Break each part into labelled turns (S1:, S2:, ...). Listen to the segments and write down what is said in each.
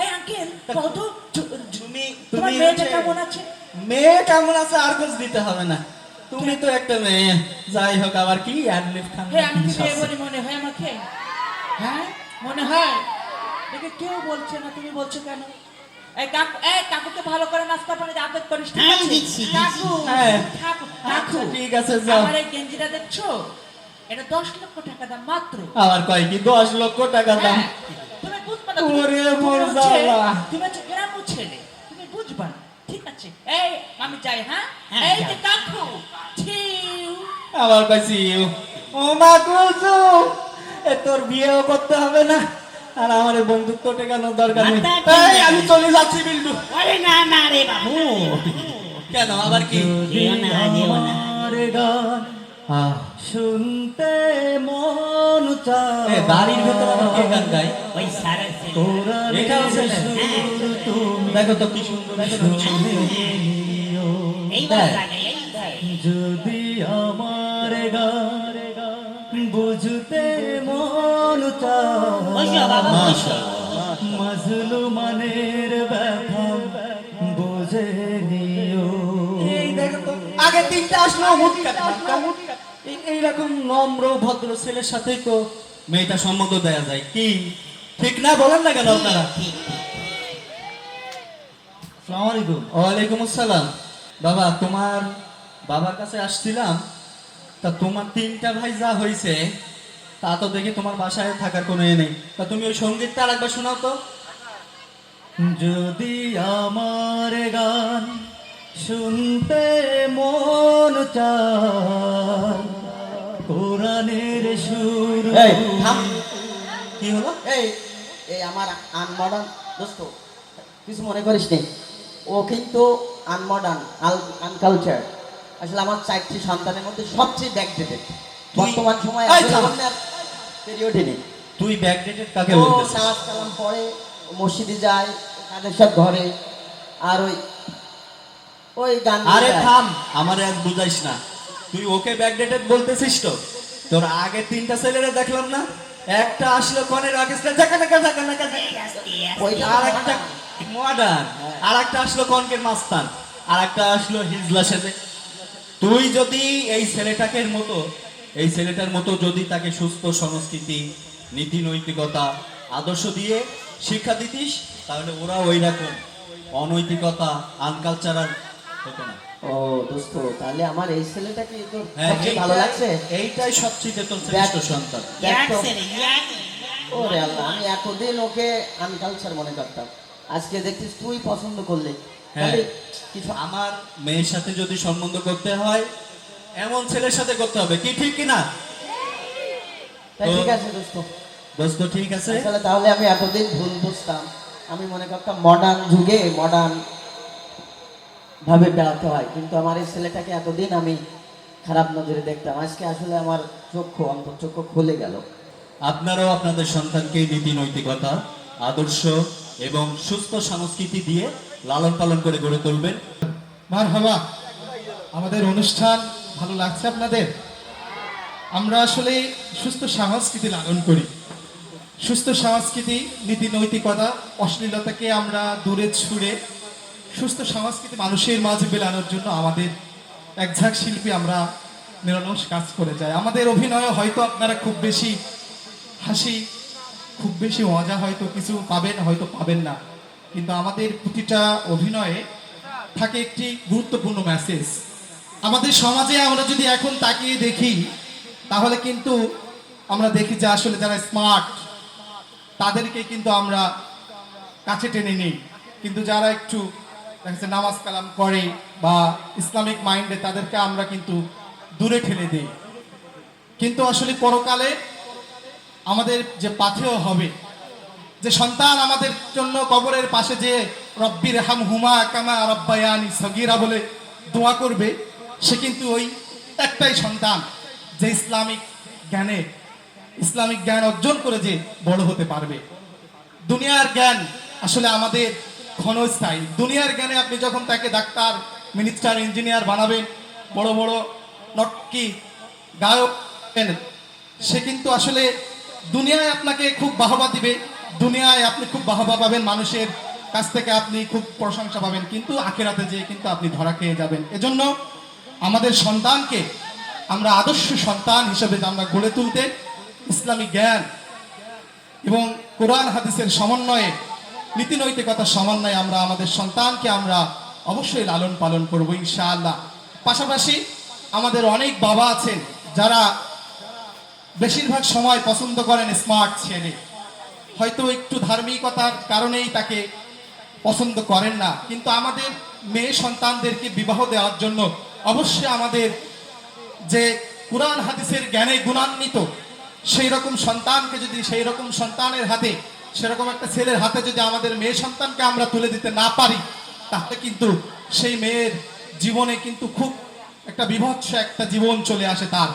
S1: এই আঙ্কেল কত
S2: তুমি
S1: তোমার
S2: তুমি
S1: মেয়েটা কেমন আছে?
S2: মেয়ে কেমন আছে আর কিছু দিতে হবে না, তুমি তো একটা মেয়ে। যাই হোক, আবার কি আলিফ খান
S1: হে আমি কি মেয়ে বলে মনে হয় আমাকে? হ্যাঁ মনে হয়। দেখে কেউ বলছে না, তুমি বলছো কেন? এই কাকুকে ভালো করে নাস্তা পানি আদর করিস, ঠিক
S3: হ্যাঁ,
S1: আছে?
S3: দিচ্ছি,
S1: কাকু
S2: হ্যাঁ।
S1: কাকু
S2: আচ্ছা,
S1: কাকু
S2: ঠিক আছে, যাও।
S1: আমার এই গেঞ্জিটা দেখছো? এটা 10 লক্ষ টাকা দাম মাত্র।
S2: আবার কয় কি 10 লক্ষ টাকা দাম?
S1: হ্যাঁ, তুমি বুঝবা না,
S2: ওরে
S1: তুমি
S2: মোর
S1: হচ্ছে
S2: জ্বালা।
S1: তুমি হচ্ছে গ্রাম্য ছেলে, তুমি বুঝবা না, ঠিক আছে? এই আমি যাই, হ্যাঁ?
S3: হ্যাঁ,
S1: এই
S3: যাও।
S1: যে কাকু ঠিউ।
S2: আবার কইছি ও মা কুলসু, তোর বিয়েও করতে হবে না, আর আমার এই বন্ধুত্ব টেকানোর দরকার নেই।
S3: মাথা ঠিক
S2: এই, আমি
S3: আছে।
S2: চলে যাচ্ছি বিল্ডু।
S3: আরে না না রে বাবু,
S2: কেন আবার কি?
S3: যেও না যেও না।
S4: আমার গান শুনতে মন চায়,
S2: বাড়ির ভেতর আবার কে গান গায়?
S3: ওই সারা ছেলে।
S4: কোরআনের
S2: এটাও ছেলে?
S4: সুর তুমি
S2: দেখো তো কি সুন্দর, দেখো তো কি সুন্দর।
S4: শুনিও।
S3: এইবার লাগে এইবার।
S4: যদি আমার গান বুঝতে মন
S3: বসো বাবা,
S4: চায়,
S3: বসো।
S4: মাজলুমানের ব্যথা বুঝে নিও।
S2: এই দেখো তো, আগে তিনটা আসলো হুট কাটা। এইরকম নম্র ভদ্র ছেলের সাথেই তো মেয়েটা সম্মত দেয়া যায়, কি ঠিক না? বলেন না কেন আপনারা?
S3: ঠিক ঠিক।
S4: আসসালামু আলাইকুম।
S2: ওয়ালাইকুম আসসালাম। বাবা, তোমার বাবার কাছে আসছিলাম, তা তোমার তিনটা ভাই যা হয়েছে তা তো দেখি তোমার বাসায় থাকার কোনো নেই। তা তুমি ওই সঙ্গীতটা আরেকবার শোনাও তো।
S4: যদি আমার গান শুনতে মন চায়, কোরআনের সুর
S5: এই থাম।
S2: কি হলো?
S5: এই এই আমার আনমডার্ন দোস্ত, কিছু মনে করিস নি, ও কিন্তু আনমডার্ন আনকালচার। আসলে আমার 4টি সন্তানের মধ্যে সবচেয়ে ব্যাকডেটেড বর্তমান সময়ে
S2: এই থাম।
S5: পিরিয়ডে নেই।
S2: তুই ব্যাকডেটেড কাকে
S5: ও
S2: বলতেছিস?
S5: নামাজ কালাম পড়ে, ও মসজিদে যায়, কাদের সব ঘরে, আর ওই ওই গান
S2: আরে
S5: গায়।
S2: থাম, আমারে আজ বুঝাইস না। তুই ওকে ব্যাকডেটেড বলতেছিস তো? তোর আগে তিনটা ছেলেরা দেখলাম না, একটা আসলো কনের অর্কেস্ট্রা জাকানাকা জাকানাকা,
S5: ওইটা
S2: আর একটা মডার্ন, আর একটা আসলো কনকের মাস্তান, আর একটা আসলো হিজলা সেজে। তুই যদি এই ছেলেটাকের মতো, এই ছেলেটার মতো যদি তাকে সুস্থ সংস্কৃতি, নীতি নৈতিকতা, আদর্শ দিয়ে শিক্ষা দিতিস, তাহলে ওরা ওই রকম অনৈতিকতা, আনকালচারাল হতো না।
S5: ও দোস্ত, তাহলে আমার এই ছেলেটাকে তোর
S2: হ্যাঁ,
S5: সবচেয়ে ভালো লাগছে।
S2: এইটাই সবচেয়ে তোর শ্রেষ্ঠ সন্তান।
S5: দেখ
S3: এক
S5: তো।
S3: ছেলে, এক।
S5: ওরে আল্লাহ, আমি এতদিন ওকে আনকালচার মনে করতাম, আজকে দেখছিস তুই পছন্দ করলে।
S2: হ্যাঁ,
S5: তাহলে কিছু
S2: আমার মেয়ের সাথে যদি সম্বন্ধ করতে হয় এমন ছেলের সাথে করতে হবে, কি ঠিক কিনা?
S5: তাই ঠিক আছে দোস্ত।
S2: দোস্ত ঠিক আছে।
S5: আসলে তাহলে আমি এতদিন ভুল বুঝতাম, আমি মনে করতাম মডার্ন যুগে মডার্ন ভাবে বেড়াতে হয়, কিন্তু আমার এই ছেলেটাকে এতদিন আমি খারাপ নজরে দেখতাম, আজকে আসলে আমার চক্ষু অন্তর্চক্ষু খুলে গেল।
S2: আপনারাও আপনাদের সন্তানকে নীতি নৈতিকতা, আদর্শ এবং সুস্থ সংস্কৃতি দিয়ে লালন পালন করে গড়ে তুলবেন।
S6: মারহাবা, আমাদের অনুষ্ঠান ভালো লাগছে আপনাদের? আমরা আসলে সুস্থ সংস্কৃতি লালন করি। সুস্থ সংস্কৃতি, নীতি নৈতিকতা, অশ্লীলতাকে আমরা দূরে ছুঁড়ে সুস্থ সংস্কৃতি মানুষের মাঝে বেলানোর জন্য আমাদের এক ঝাঁক শিল্পী আমরা নিরলস কাজ করে যাই। আমাদের অভিনয়ে হয়তো আপনারা খুব বেশি হাসি, খুব বেশি মজা হয়তো কিছু পাবেন, হয়তো পাবেন না, কিন্তু আমাদের প্রতিটা অভিনয়ে থাকে একটি গুরুত্বপূর্ণ মেসেজ। আমাদের সমাজে আমরা যদি এখন তাকিয়ে দেখি, তাহলে কিন্তু আমরা দেখি যে আসলে যারা স্মার্ট তাদেরকে কিন্তু আমরা কাছে টেনে নিই, কিন্তু যারা একটু দেখা যাচ্ছে নামাজ কালাম করে বা ইসলামিক মাইন্ডে, তাদেরকে আমরা কিন্তু দূরে ঠেলে দিই। কিন্তু আসলে পরকালে আমাদের যে পাথেয় হবে, যে সন্তান আমাদের জন্য কবরের পাশে যে রব্বির হাম হুমা কামা রব্বায়ানি সগীরা বলে দোয়া করবে, সে কিন্তু ওই একটাই সন্তান যে ইসলামিক জ্ঞান অর্জন করে যে বড় হতে পারবে। দুনিয়ার জ্ঞান আসলে আমাদের ক্ষণস্থায়ী। দুনিয়ার জ্ঞানে আপনি যখন তাকে ডাক্তার, মিনিস্টার, ইঞ্জিনিয়ার বানাবেন, বড় বড় নটকি গায়ক, সে কিন্তু আসলে দুনিয়ায় আপনাকে খুব বাহবা দিবে, দুনিয়ায় আপনি খুব বাহবা পাবেন, মানুষের কাছ থেকে আপনি খুব প্রশংসা পাবেন, কিন্তু আখেরাতে যেয়ে কিন্তু আপনি ধরা খেয়ে যাবেন। এজন্য আমাদের সন্তানকে আমরা আদর্শ সন্তান হিসেবে আমরা গড়ে তুলতে ইসলামিক জ্ঞান এবং কোরআন হাদিসের সমন্বয়ে, নীতি নৈতিকতার সমন্বয়ে আমরা আমাদের সন্তানকে আমরা অবশ্যই লালন পালন করব ইনশাআল্লাহ। পাশাপাশি আমাদের অনেক বাবা আছেন যারা বেশিরভাগ সময় পছন্দ করেন স্মার্ট ছেলে, হয়তো একটু ধার্মিকতার কারণেই তাকে পছন্দ করেন না, কিন্তু আমাদের মেয়ে সন্তানদেরকে বিবাহ দেওয়ার জন্য অবশ্যই আমাদের যে কোরআন হাদিসের জ্ঞানে গুণান্বিত সেই রকম সন্তানকে যদি, সেই রকম সন্তানের হাতে, সেরকম একটা ছেলের হাতে যদি আমাদের মেয়ে সন্তানকে আমরা তুলে দিতে না পারি, তাহলে কিন্তু সেই মেয়ের জীবনে কিন্তু খুব একটা বিভৎস একটা জীবন চলে আসে তার।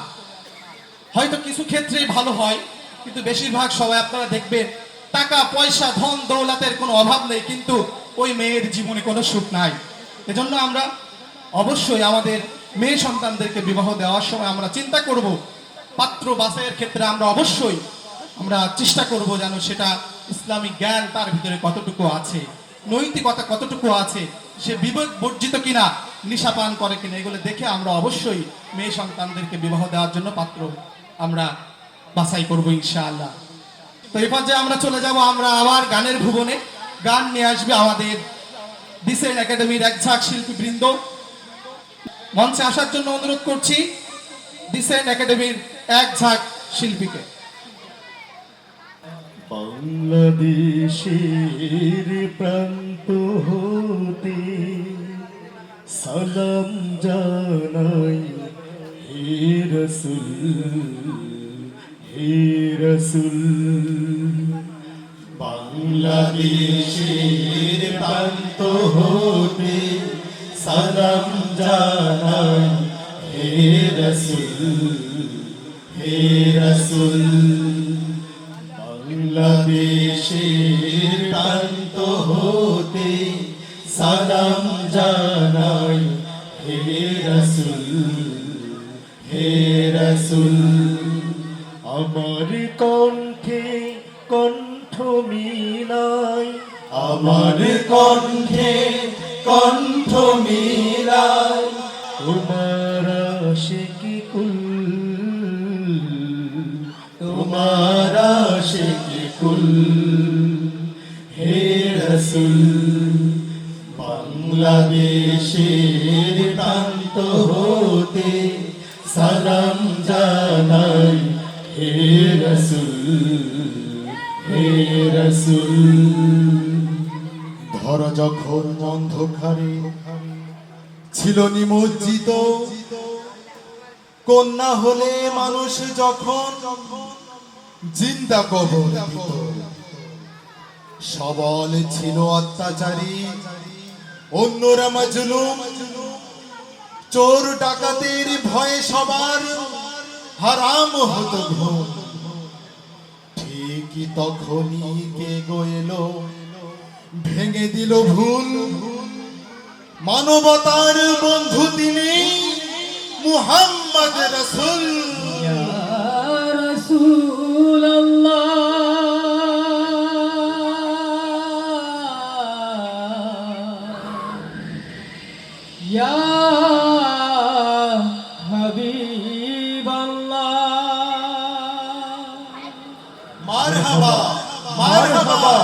S6: হয়তো কিছু ক্ষেত্রেই ভালো হয়, কিন্তু বেশিরভাগ সময় আপনারা দেখবেন টাকা পয়সা ধন দৌলতের কোনো অভাব নেই, কিন্তু ওই মেয়ের জীবনে কোনো সুখ নাই। এজন্য আমরা অবশ্যই আমাদের মেয়ে সন্তানদেরকে বিবাহ দেওয়ার সময় আমরা চিন্তা করব, পাত্র বাছাইয়ের ক্ষেত্রে আমরা অবশ্যই আমরা চেষ্টা করব যেন সেটা ইসলামিক জ্ঞান তার ভিতরে কতটুকু আছে, নৈতিকতা কতটুকু আছে, সে বিবেক বর্জিত কিনা, নিশাপান করে কিনা, এগুলো দেখে আমরা অবশ্যই মেয়ে সন্তানদেরকে বিবাহ দেওয়ার জন্য পাত্র আমরা বাছাই করব ইনশাআল্লাহ। তো এই পর্যায়ে আমরা চলে যাব আমরা আবার গানের ভুবনে। গান নিয়ে আসবে আমাদের ডিসেন একাডেমির এক ঝাঁক শিল্পী বৃন্দ। মঞ্চে আসার জন্য অনুরোধ করছি ডিসেন একাডেমির এক ঝাঁক শিল্পীকে।
S4: বাংলাদেশের প্রান্ত হতে সালাম জানাই হে রসুল, হে রসুল। বাংলাদেশের প্রান্ত হতে সালাম জানাই হে রসুল, হে রসুল। বাংলাদেশের প্রান্ত হতে সালাম জানাই হে রসুল, হে রসুল। আমার কণ্ঠে কণ্ঠ মিলাই, আমার কণ্ঠে কণ্ঠ মিলাই তোমার আশিকি কুল, তোমার আশিকি কুল। হে রসুল, বাংলাদেশের প্রান্ত হতে সালাম জানাই হে রসুল, হে রসুল।
S7: ধর যখন অন্ধকারে ছিল নিমজ্জিত, কন্যা হলে মানুষ যখন জিন্দা কবর দিত। সবল ছিল অত্যাচারী, অন্যরা মাজলুম। চোর ডাকাতের ভয়ে সবার হারাম হতো ঘুম। ঠিকই তখনই কে গেলো ভেঙে দিল ভুল। মানবতার বন্ধু তিনি মুহাম্মদ রাসূল। মারহাবা মারহাবা।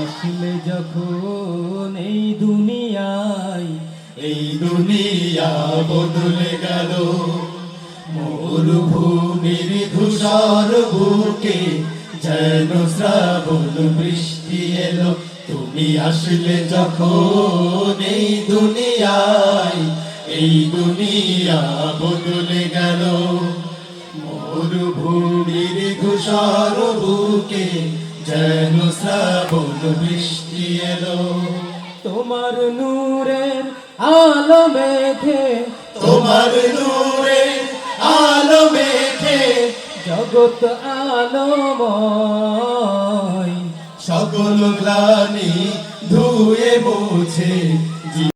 S4: আসলে যখন এই দুনিয়ায়, এই দুনিয়া বদলে গেল, মরুভূমির ধূসর বুকে যেন শ্রাবণ বৃষ্টি এলো। তুমি আসলে যখন এই দুনিয়ায়, এই দুনিয়া বদলে গেল, মরুভূমির ধূসর বুকে যেন শ্রাবণ বৃষ্টি এলো। তোমার নূরের আলো মেখে, তোমার নূরের আলো মেখে জগৎ আলোময়। সকল গ্লানি ধুয়ে মুছে